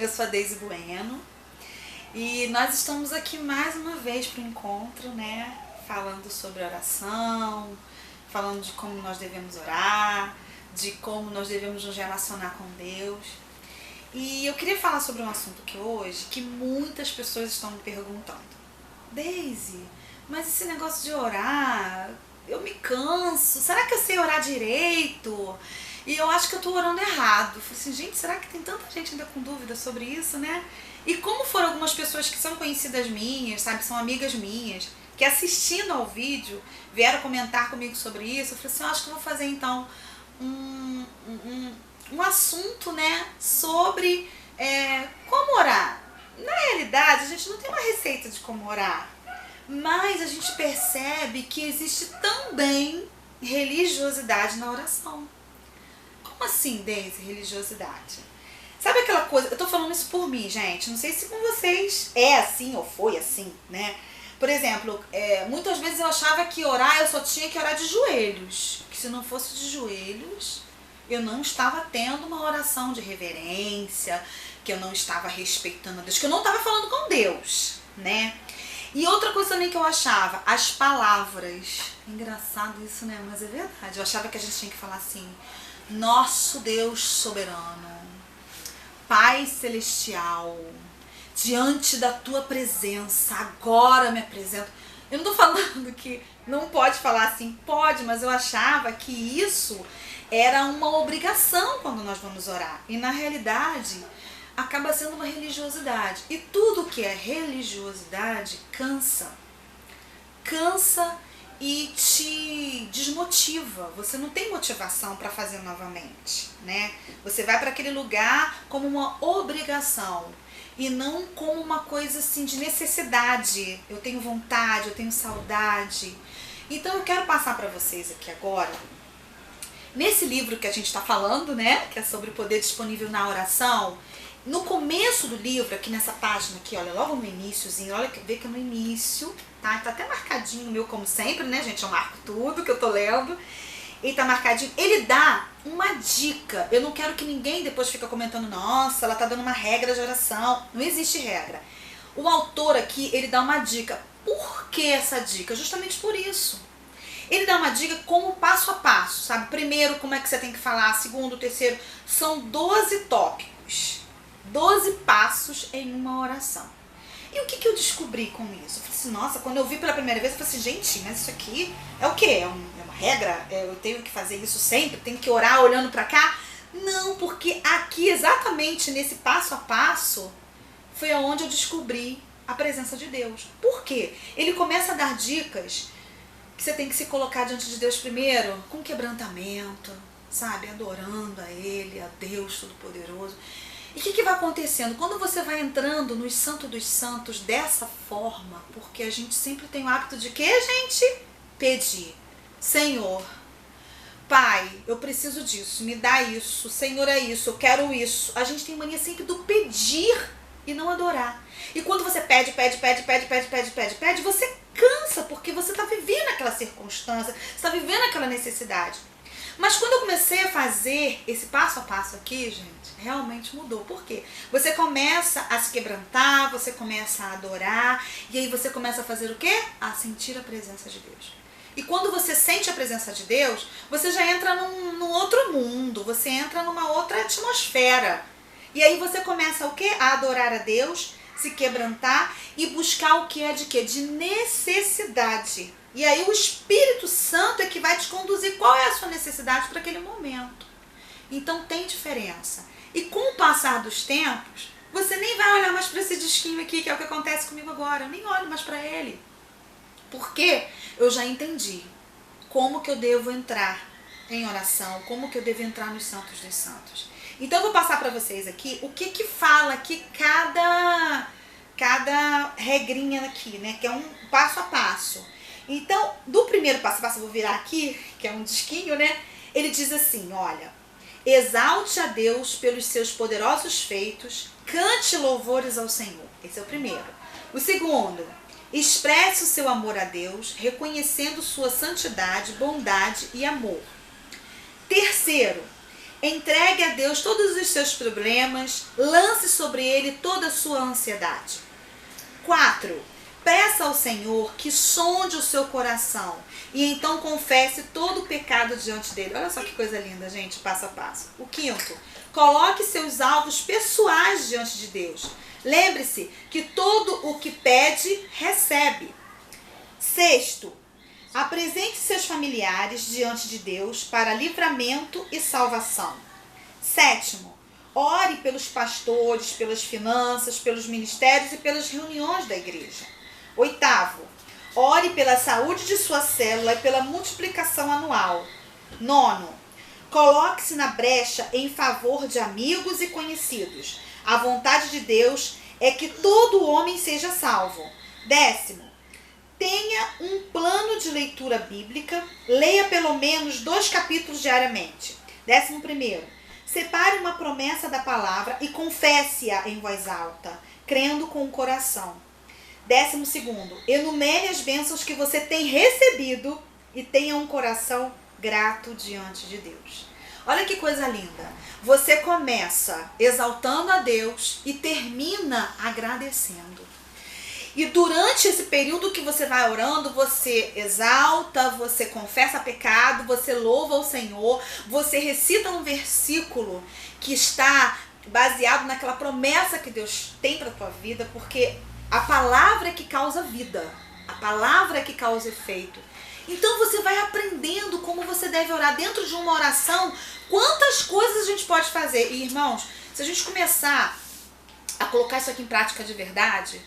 Eu sou a Deise Bueno e nós estamos aqui mais uma vez para o encontro, né? Falando sobre oração, falando de como nós devemos orar, de como nós devemos nos relacionar com Deus. E eu queria falar sobre um assunto aqui hoje que muitas pessoas estão me perguntando. Deise, mas esse negócio de orar, eu me canso, será que eu sei orar direito? E eu acho que eu estou orando errado. Eu falei assim, gente, será que tem tanta gente ainda com dúvida sobre isso, né? E como foram algumas pessoas que são conhecidas minhas, sabe, são amigas minhas, que assistindo ao vídeo vieram comentar comigo sobre isso, eu falei assim, eu acho que eu vou fazer então um assunto, né, sobre como orar. Na realidade, a gente não tem uma receita de como orar, mas a gente percebe que existe também religiosidade na oração. Como assim, Deise, religiosidade? Sabe aquela coisa, eu tô falando isso por mim, gente, não sei se com vocês é assim ou foi assim, né? Por exemplo, muitas vezes eu achava que orar, eu só tinha que orar de joelhos, que se não fosse de joelhos, eu não estava tendo uma oração de reverência, que eu não estava respeitando a Deus, que eu não estava falando com Deus, né? E outra coisa também que eu achava, as palavras. Engraçado isso, né? Mas é verdade. Eu achava que a gente tinha que falar assim, nosso Deus soberano, Pai celestial, diante da tua presença, agora me apresento. Eu não tô falando que não pode falar assim, pode, mas eu achava que isso era uma obrigação quando nós vamos orar. E na realidade, acaba sendo uma religiosidade. E tudo que é religiosidade cansa. Cansa e te desmotiva. Você não tem motivação para fazer novamente, né? Você vai para aquele lugar como uma obrigação e não como uma coisa assim de necessidade. Eu tenho vontade, eu tenho saudade. Então eu quero passar para vocês aqui agora, nesse livro que a gente está falando, né? Que é sobre o poder disponível na oração. No começo do livro, aqui nessa página aqui, olha, logo no iniciozinho, olha, vê que é no início, tá? Tá até marcadinho o meu, como sempre, né, gente? Eu marco tudo que eu tô lendo. E tá marcadinho. Ele dá uma dica. Eu não quero que ninguém depois fique comentando, nossa, ela tá dando uma regra de oração. Não existe regra. O autor aqui, ele dá uma dica. Por que essa dica? Justamente por isso. Ele dá uma dica como passo a passo, sabe? Primeiro, como é que você tem que falar. Segundo, terceiro. São 12 tópicos. 12 passos em uma oração. E o que eu descobri com isso? Eu falei assim, nossa, quando eu vi pela primeira vez, eu falei assim, gente, mas isso aqui é o quê? É uma regra? Eu tenho que fazer isso sempre? Tenho que orar olhando pra cá? Não, porque aqui, exatamente nesse passo a passo, foi onde eu descobri a presença de Deus. Por quê? Ele começa a dar dicas que você tem que se colocar diante de Deus primeiro, com quebrantamento, sabe? Adorando a Ele, a Deus Todo-Poderoso. E o que vai acontecendo? Quando você vai entrando nos Santos dos Santos dessa forma, porque a gente sempre tem o hábito de quê, gente? Pedir. Senhor, Pai, eu preciso disso, me dá isso, Senhor é isso, eu quero isso. A gente tem mania sempre do pedir e não adorar. E quando você pede, você cansa, porque você está vivendo aquela circunstância, você está vivendo aquela necessidade. Mas quando eu comecei a fazer esse passo a passo aqui, gente, realmente mudou. Por quê? Você começa a se quebrantar, você começa a adorar, e aí você começa a fazer o quê? A sentir a presença de Deus. E quando você sente a presença de Deus, você já entra num outro mundo, você entra numa outra atmosfera. E aí você começa o quê? A adorar a Deus, se quebrantar e buscar o que é de quê? De necessidade. E aí o Espírito Santo é que vai te conduzir qual é a sua necessidade para aquele momento. Então tem diferença. E com o passar dos tempos, você nem vai olhar mais para esse disquinho aqui, que é o que acontece comigo agora. Eu nem olho mais para ele. Porque eu já entendi como que eu devo entrar em oração, como que eu devo entrar nos Santos dos Santos. Então eu vou passar para vocês aqui o que fala aqui cada regrinha aqui, né? Que é um passo a passo. Então, do primeiro passo a passo, eu vou virar aqui, que é um disquinho, né? Ele diz assim, olha, exalte a Deus pelos seus poderosos feitos, cante louvores ao Senhor. Esse é o primeiro. O segundo, expresse o seu amor a Deus, reconhecendo sua santidade, bondade e amor. Terceiro, Entregue a Deus todos os seus problemas, lance sobre Ele toda a sua ansiedade. 4. Peça ao Senhor que sonde o seu coração e então confesse todo o pecado diante dele. Olha só que coisa linda, gente, passo a passo. O 5. Coloque seus alvos pessoais diante de Deus. Lembre-se que todo o que pede, recebe. 6. Apresente seus familiares diante de Deus para livramento e salvação. 7. Ore pelos pastores, pelas finanças, pelos ministérios e pelas reuniões da igreja. 8. Ore pela saúde de sua célula e pela multiplicação anual. 9. Coloque-se na brecha em favor de amigos e conhecidos. A vontade de Deus é que todo homem seja salvo. 10. Tenha um plano de leitura bíblica. Leia pelo menos 2 capítulos diariamente. 11. Separe uma promessa da palavra e confesse-a em voz alta, crendo com o coração. 12. Enumere as bênçãos que você tem recebido e tenha um coração grato diante de Deus. Olha que coisa linda. Você começa exaltando a Deus e termina agradecendo. E durante esse período que você vai orando, você exalta, você confessa pecado, você louva o Senhor, você recita um versículo que está baseado naquela promessa que Deus tem para a tua vida, porque a palavra é que causa vida, a palavra é que causa efeito. Então você vai aprendendo como você deve orar dentro de uma oração, quantas coisas a gente pode fazer. E irmãos, se a gente começar a colocar isso aqui em prática de verdade,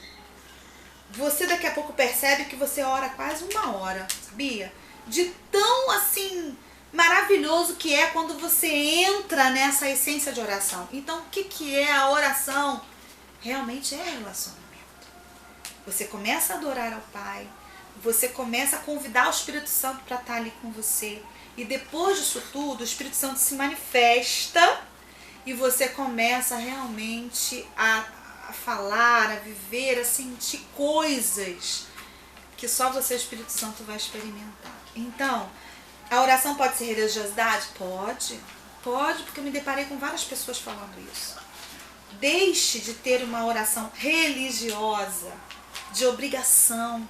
você daqui a pouco percebe que você ora quase 1 hora, sabia? De tão assim maravilhoso que é quando você entra nessa essência de oração. Então, o que é a oração? Realmente é relacionamento. Você começa a adorar ao Pai, você começa a convidar o Espírito Santo para estar ali com você. E depois disso tudo, o Espírito Santo se manifesta e você começa realmente a falar, a viver, a sentir coisas que só você, o Espírito Santo, vai experimentar. Então, a oração pode ser religiosidade? Pode, porque eu me deparei com várias pessoas falando isso. Deixe de ter uma oração religiosa, de obrigação.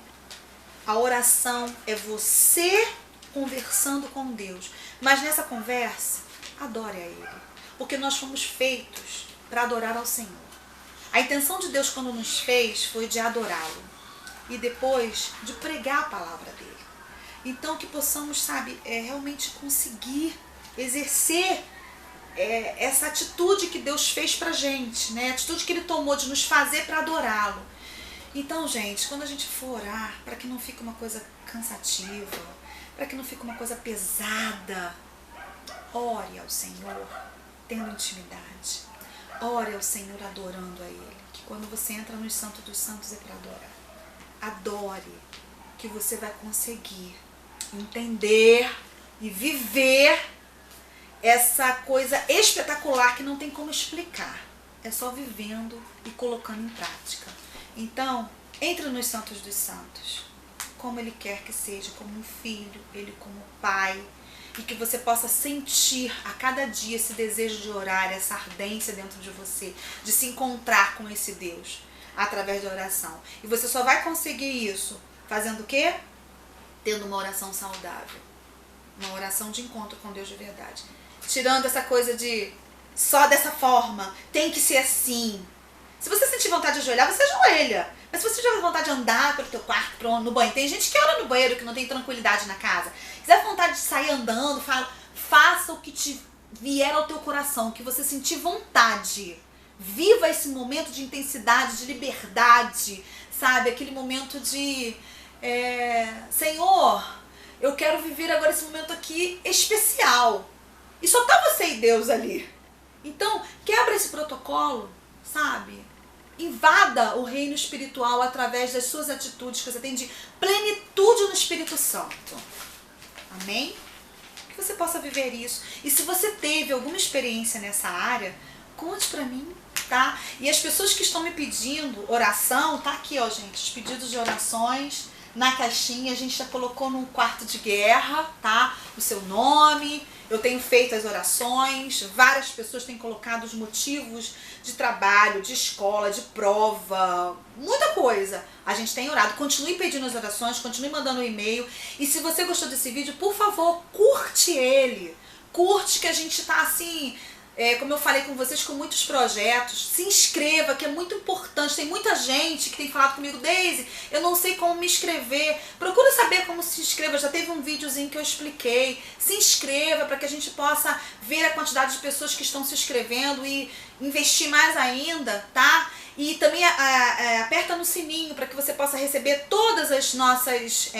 A oração é você conversando com Deus. Mas nessa conversa, adore a Ele. Porque nós fomos feitos para adorar ao Senhor. A intenção de Deus quando nos fez foi de adorá-lo. E depois de pregar a palavra dele. Então que possamos, sabe, realmente conseguir exercer essa atitude que Deus fez pra gente, né? A atitude que Ele tomou de nos fazer para adorá-lo. Então, gente, quando a gente for orar, para que não fique uma coisa cansativa, para que não fique uma coisa pesada, ore ao Senhor, tendo intimidade. Ore ao Senhor adorando a Ele. Que quando você entra no Santo dos Santos é para adorar. Adore, que você vai conseguir entender e viver essa coisa espetacular que não tem como explicar. É só vivendo e colocando em prática. Então, entre nos Santos dos Santos, como Ele quer que seja, como um filho, Ele como pai, e que você possa sentir a cada dia esse desejo de orar, essa ardência dentro de você, de se encontrar com esse Deus, através da oração. E você só vai conseguir isso fazendo o quê? Tendo uma oração saudável, uma oração de encontro com Deus de verdade. Tirando essa coisa de só dessa forma, tem que ser assim. Se você sentir vontade de ajoelhar, você ajoelha. Mas se você tiver vontade de andar pelo teu quarto, no banho, tem gente que ora no banheiro, que não tem tranquilidade na casa. Se tiver vontade de sair andando, faça o que te vier ao teu coração, que você sentir vontade. Viva esse momento de intensidade, de liberdade, sabe? Aquele momento de, Senhor, eu quero viver agora esse momento aqui especial. E só tá você e Deus ali. Então, quebra esse protocolo, sabe? Invada o reino espiritual através das suas atitudes que você tem de plenitude no Espírito Santo. Amém? Que você possa viver isso. E se você teve alguma experiência nessa área, conte pra mim, tá? E as pessoas que estão me pedindo oração, tá aqui, ó, gente, os pedidos de orações na caixinha. A gente já colocou num quarto de guerra, tá? O seu nome Eu tenho feito as orações, várias pessoas têm colocado os motivos de trabalho, de escola, de prova, muita coisa. A gente tem orado. Continue pedindo as orações, continue mandando um e-mail. E se você gostou desse vídeo, por favor, curte ele. Curte, que a gente tá assim, como eu falei com vocês, com muitos projetos. Se inscreva, que é muito importante. Tem muita gente que tem falado comigo: Deise, eu não sei como me inscrever. Procura saber como se inscreva. Já teve um videozinho que eu expliquei. Se inscreva para que a gente possa ver a quantidade de pessoas que estão se inscrevendo e investir mais ainda, tá? E também aperta no sininho para que você possa receber todas as nossas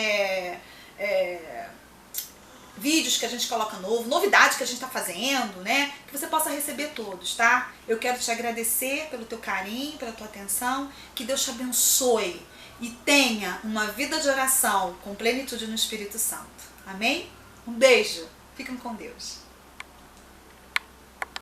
vídeos que a gente coloca novidades que a gente está fazendo, né? Que você possa receber todos, tá? Eu quero te agradecer pelo teu carinho, pela tua atenção. Que Deus te abençoe e tenha uma vida de oração com plenitude no Espírito Santo. Amém? Um beijo. Fiquem com Deus.